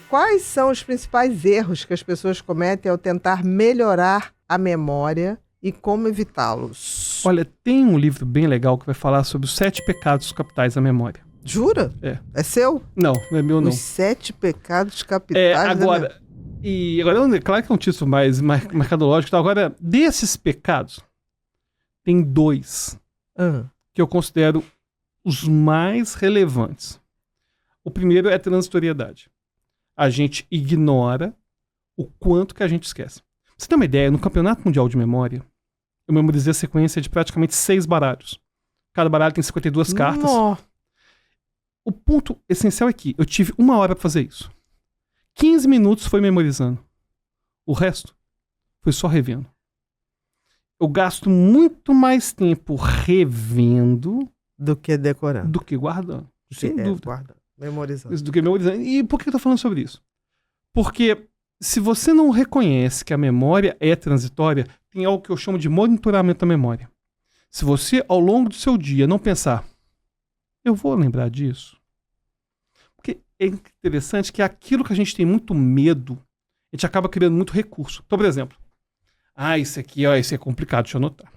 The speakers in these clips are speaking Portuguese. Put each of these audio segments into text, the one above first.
Quais são os principais erros que as pessoas cometem ao tentar melhorar a memória e como evitá-los? Olha, tem um livro bem legal que vai falar sobre os 7 pecados capitais da memória. Jura? É. É seu? Não é meu não. Os 7 pecados capitais da memória. Agora, claro que é um título mais mercadológico. Tá? Agora, desses pecados, tem 2 que eu considero os mais relevantes. O primeiro é a transitoriedade. A gente ignora o quanto que a gente esquece. Pra você ter uma ideia, no Campeonato Mundial de Memória, eu memorizei a sequência de praticamente 6 baralhos. Cada baralho tem 52 cartas. Nossa. O ponto essencial é que eu tive 1 hora pra fazer isso. 15 minutos foi memorizando. O resto foi só revendo. Eu gasto muito mais tempo revendo Do que decorando. do que guardando. Sem dúvida. Guarda. Memorizando. Do que memorizando. E por que eu tô falando sobre isso? Porque se você não reconhece que a memória é transitória, tem algo que eu chamo de monitoramento da memória. Se você, ao longo do seu dia, não pensar, eu vou lembrar disso. Porque é interessante que aquilo que a gente tem muito medo, a gente acaba criando muito recurso. Então, por exemplo, isso aqui, isso é complicado, deixa eu anotar.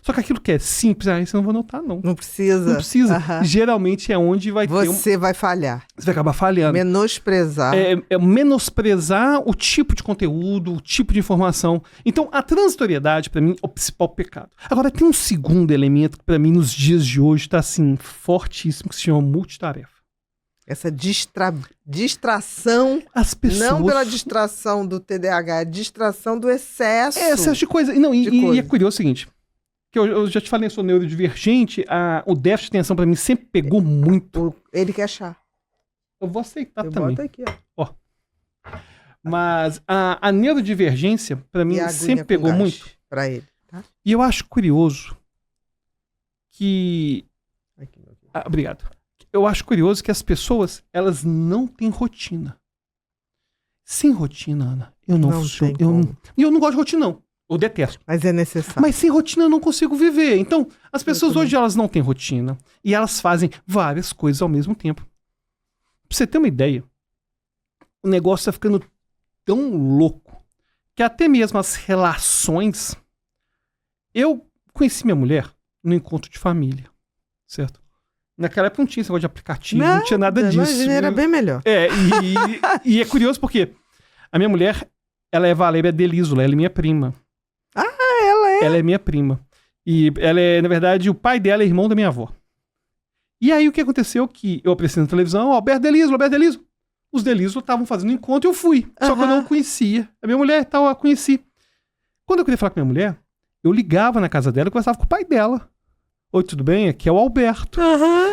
Só que aquilo que é simples, isso eu não vou anotar, não. Não precisa. Não precisa. Geralmente é onde vai ter... Você vai falhar. Você vai acabar falhando. Menosprezar. É menosprezar o tipo de conteúdo, o tipo de informação. Então, a transitoriedade, pra mim, é o principal pecado. Agora, tem um segundo elemento que, pra mim, nos dias de hoje, tá, assim, fortíssimo, que se chama multitarefa. Essa distração. As pessoas... Não pela distração do TDAH, é a distração do excesso. Excesso de coisa. Não, e é curioso o seguinte... Que eu já te falei, eu sou neurodivergente, o déficit de atenção pra mim sempre pegou muito. Ele quer achar. Eu vou aceitar Eu também. boto aqui, ó. Mas a neurodivergência, pra mim, sempre pegou muito. Pra ele, tá? E eu acho curioso que... obrigado. Eu acho curioso que as pessoas, elas não têm rotina. Sem rotina, Ana, eu não funciono. E eu não gosto de rotina, não. Eu detesto. Mas é necessário. Mas sem rotina eu não consigo viver. Então, as pessoas hoje, elas não têm rotina. E elas fazem várias coisas ao mesmo tempo. Pra você ter uma ideia, o negócio tá ficando tão louco que até mesmo as relações... Eu conheci minha mulher no encontro de família, certo? Naquela época não tinha esse negócio de aplicativo, não tinha nada disso. Imagina, era bem melhor. E é curioso porque a minha mulher, ela é Valéria Delísola, ela é minha prima. Ela é minha prima. E ela é, na verdade, o pai dela é irmão da minha avó. E aí o que aconteceu que eu apareci na televisão, Alberto Delísola. Os Delísola estavam fazendo encontro e eu fui. Só que eu não conhecia. A minha mulher tal, eu conheci. Quando eu queria falar com a minha mulher, eu ligava na casa dela e conversava com o pai dela. Oi, tudo bem? Aqui é o Alberto.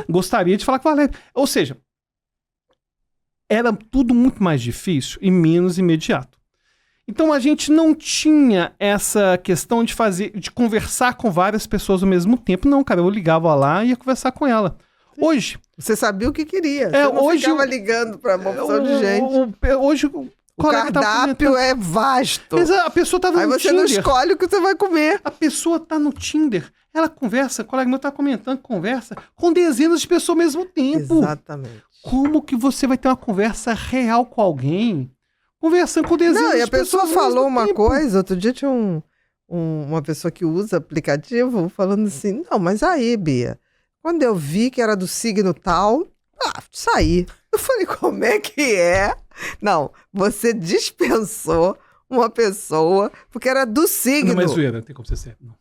Gostaria de falar com a Valéria. Ou seja, era tudo muito mais difícil e menos imediato. Então a gente não tinha essa questão de conversar com várias pessoas ao mesmo tempo. Não, cara, eu ligava lá e ia conversar com ela. Hoje... Você sabia o que queria. Você não ficava ligando para uma opção de gente. Hoje... O cardápio é vasto. A pessoa tava no Tinder. Aí você não escolhe o que você vai comer. A pessoa tá no Tinder. Ela conversa, o colega meu tá comentando, conversa com dezenas de pessoas ao mesmo tempo. Exatamente. Como que você vai ter uma conversa real com alguém... Conversando com dezenas de pessoas. Não, e a pessoa falou uma coisa, outro dia tinha uma pessoa que usa aplicativo falando assim, não, mas aí, Bia, quando eu vi que era do signo tal, saí. Eu falei, como é que é? Não, você dispensou uma pessoa porque era do signo. Não, mas zoeira, não tem como ser sério, não.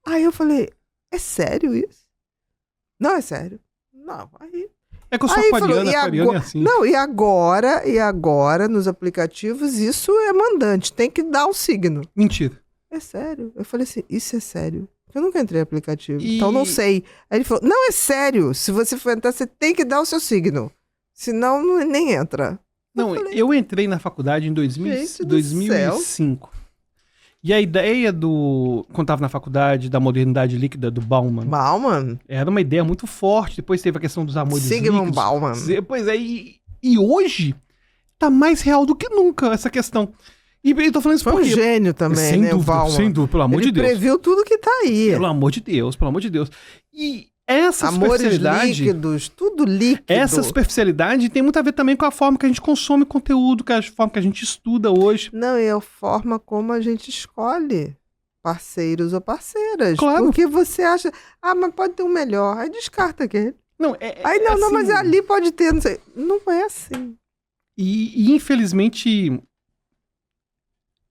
Aí eu falei, é sério isso? Não, é sério. Não, aí... É que eu sou aquariana é assim. Não, e agora, nos aplicativos, isso é mandante. Tem que dar o signo. Mentira. É sério. Eu falei assim, isso é sério. Eu nunca entrei em aplicativo, então não sei. Aí ele falou, não, é sério. Se você for entrar, você tem que dar o seu signo. Senão, nem entra. Não, eu entrei na faculdade em 2005. E a ideia quando estava na faculdade, da modernidade líquida do Bauman. Era uma ideia muito forte. Depois teve a questão dos amores líquidos. Bauman. Pois é, e hoje tá mais real do que nunca essa questão. E eu tô falando isso porque... Foi um gênio também, sem dúvida, o Bauman. Sem dúvida, pelo amor de Deus. Ele previu tudo que tá aí. Pelo amor de Deus. E essa Amores superficialidade... líquidos, tudo líquido. Essa superficialidade tem muito a ver também com a forma que a gente consome conteúdo, com a forma que a gente estuda hoje. Não, é a forma como a gente escolhe parceiros ou parceiras. Claro. Porque você acha, mas pode ter um melhor. Aí descarta aquele. Não, Aí não, assim, mas ali pode ter, não sei. Não é assim. E infelizmente,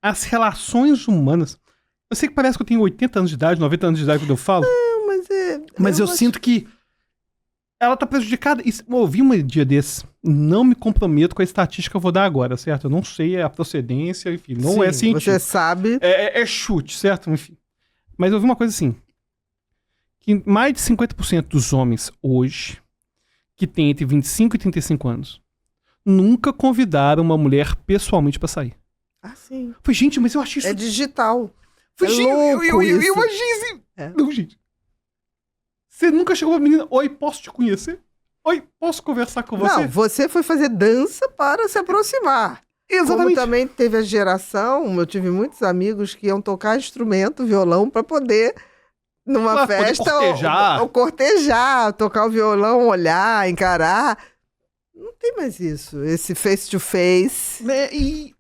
as relações humanas... Eu sei que parece que eu tenho 80 anos de idade, 90 anos de idade quando eu falo. Não, mas eu sinto que ela tá prejudicada. Eu ouvi um dia desse. Não me comprometo com a estatística que eu vou dar agora, certo? Eu não sei a procedência, enfim, não é científico. Você sabe. É chute, certo? Enfim. Mas eu ouvi uma coisa assim. Que mais de 50% dos homens hoje, que têm entre 25 e 35 anos, nunca convidaram uma mulher pessoalmente pra sair. Ah, sim. Falei, gente, mas eu achei isso... É digital. Falei, gente, louco eu achei assim... Não, gente. Você nunca chegou pra menina, oi, posso te conhecer? Oi, posso conversar com você? Não, você foi fazer dança para se aproximar. Exatamente. Como também teve a geração, eu tive muitos amigos que iam tocar instrumento, violão, para poder, numa festa, poder cortejar. Ou cortejar, tocar o violão, olhar, encarar. Não tem mais isso, esse face-to-face. E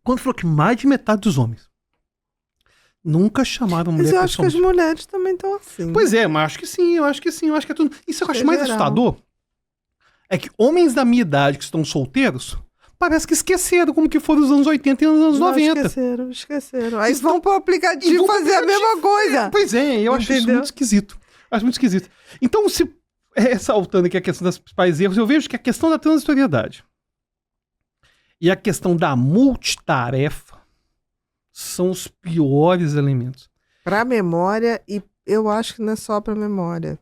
quando falou que mais de metade dos homens nunca chamaram mulher Mas eu acho que as pessoalmente. mulheres também estão assim. Pois é, mas acho que sim, eu acho que é tudo. Isso eu acho mais geral. assustador. É que homens da minha idade que estão solteiros, parece que esqueceram como que foram os anos 80 e os anos 90. Esqueceram. Aí vão pro aplicativo fazer a mesma coisa. Pois é, eu acho isso muito esquisito. Acho muito esquisito. Então, se ressaltando aqui a questão dos principais erros, eu vejo que a questão da transitoriedade e a questão da multitarefa são os piores elementos. Para memória, e eu acho que não é só para memória.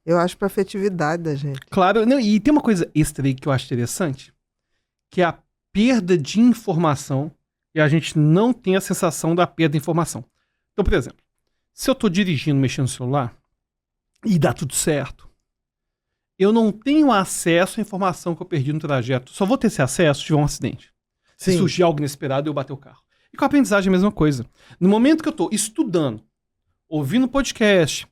Eu acho para afetividade da gente. Claro, não, e tem uma coisa extra aí que eu acho interessante, que é a perda de informação, e a gente não tem a sensação da perda de informação. Então, por exemplo, se eu tô dirigindo, mexendo no celular, e dá tudo certo, eu não tenho acesso à informação que eu perdi no trajeto. Só vou ter esse acesso se tiver um acidente. Se surgir algo inesperado, eu bater o carro. E com a aprendizagem é a mesma coisa. No momento que eu tô estudando, ouvindo podcast,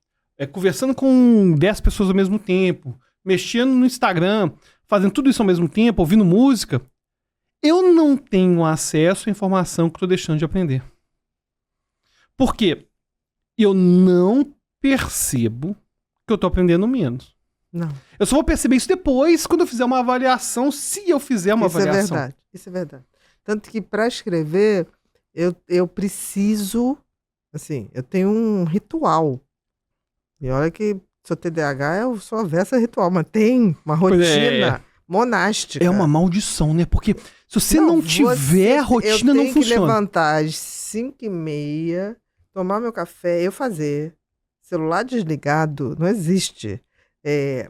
conversando com 10 pessoas ao mesmo tempo, mexendo no Instagram, fazendo tudo isso ao mesmo tempo, ouvindo música, eu não tenho acesso à informação que eu tô deixando de aprender. Por quê? Eu não percebo que eu tô aprendendo menos. Não. Eu só vou perceber isso depois, quando eu fizer uma avaliação, se eu fizer uma avaliação. Isso é verdade. Tanto que para escrever, eu preciso, assim, eu tenho um ritual. E olha que sou TDAH, eu sou avessa a ritual, mas tem uma rotina monástica. É uma maldição, né? Porque se você não tiver rotina, não funciona. Eu tenho que levantar às 5h30, tomar meu café, eu fazer. Celular desligado, não existe.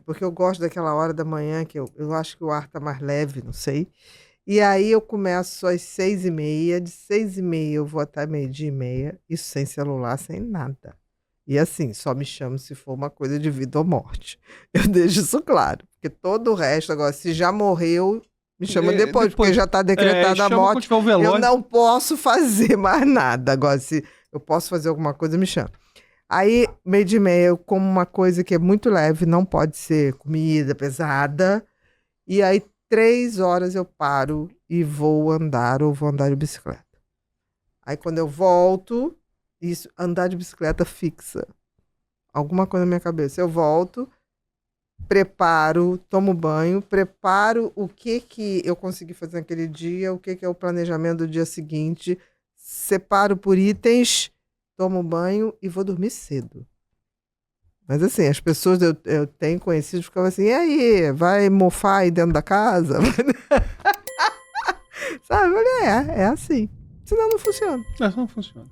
Porque eu gosto daquela hora da manhã que eu acho que o ar tá mais leve, não sei. E aí eu começo às 6h30, de 6h30 eu vou até 12h30, isso sem celular, sem nada. E assim, só me chamo se for uma coisa de vida ou morte. Eu deixo isso claro, porque todo o resto, agora, se já morreu, me chama depois, porque já está decretada a morte, eu não posso fazer mais nada. Agora, se eu posso fazer alguma coisa, me chama. Aí, 12h30, eu como uma coisa que é muito leve, não pode ser comida pesada, e aí 3 horas eu paro e vou andar ou vou andar de bicicleta. Aí quando eu volto, isso, andar de bicicleta fixa. Alguma coisa na minha cabeça. Eu volto, preparo, tomo banho, preparo o que eu consegui fazer naquele dia, o que é o planejamento do dia seguinte, separo por itens, tomo banho e vou dormir cedo. Mas assim, as pessoas eu tenho conhecido ficavam assim, e aí, vai mofar aí dentro da casa? Sabe? É assim. Senão não funciona. Não funciona.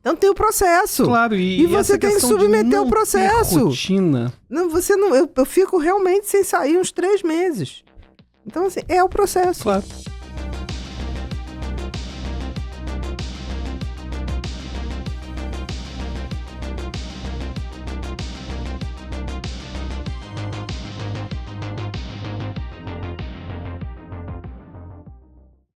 Então tem o processo. Claro, e você tem que submeter o processo. Rotina. Não, você não. Eu fico realmente sem sair uns 3 meses. Então, assim, é o processo. Claro.